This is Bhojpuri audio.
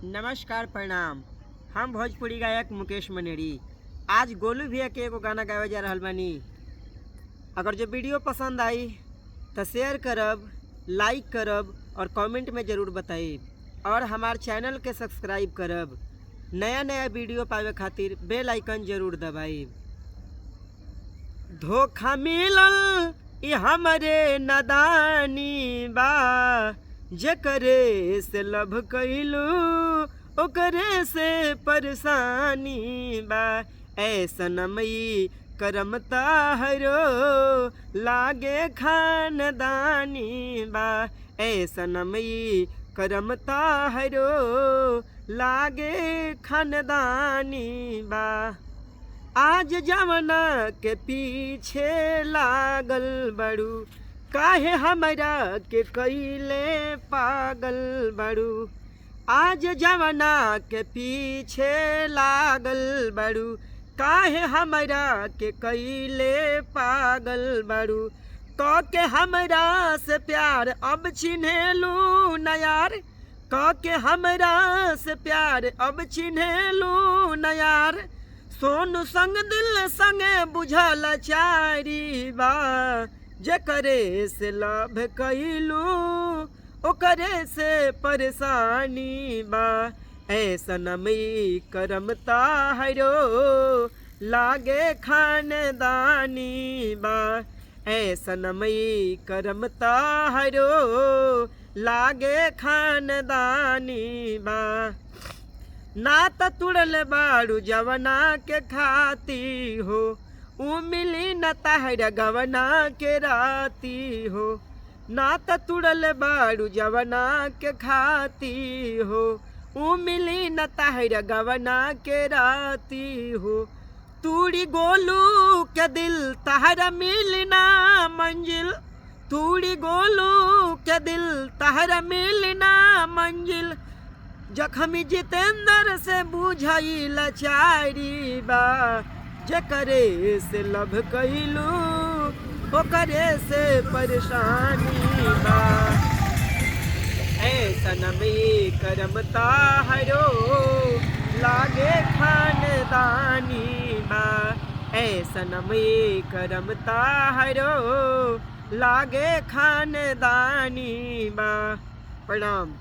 नमस्कार प्रणाम। हम भोजपुरी गायक मुकेश मनेरी आज गोलू भैया के एगो गाना गावे जा रहल बानी। अगर जो वीडियो पसंद आई तो शेयर करब, लाइक करब और कमेंट में ज़रूर बताइब और हमार चैनल के सब्सक्राइब करब। नया नया वीडियो पावे खातिर बेल आइकन जरूर दबाइब। धोखा मिलल ई हमरे नादानी बा, जकरे से लभ कइलू ओकरे से परेशानी बा। ऐसनमई करमता हरो लागे खानदानी बा। ऐसनमई करमता हरो लागे खानदानी बा। आज जवना के पीछे लागल बड़ू, काहे हमरा के कइले पागल बड़ू। आज जवना के पीछे लागल बड़ू, काहे हमरा के कइले पागल बड़ू। तो के हमरा से प्यार अब चिन्हेलू न यार, तो के हमरा से प्यार अब चिन्हेलू न यार। सोनू संग दिल संगे बुझल चारी बा, जकरे से लाभ कइलू ओकरे से परेशानी बा। ऐसनमई करमता हरो लागे खानदानी बा। ऐसनमई करमता हरो लागे खानदानी बा। ना त तुड़ल बाड़ू जवना के खाती हो, ऊ मिली न तहरा गवना के राती हो। ना त तुड़ल बाड़ू जवना के खाती हो, ऊ मिली न तहरा गवना के राती हो। तूड़ी गोलू के दिल तहरा मिलना मंजिल, तूड़ी गोलू के दिल तहरा मिलना मंजिल। जखमी जितेंद्र से बुझाई लाचारी बा, जकरे से लभ कइलू ओकरे से परेशानी बा। ऐसनमई करमता हरो लागे खानदानी बा। ऐसनमई करमता हरो लागे खानदानी बा। प्रणाम।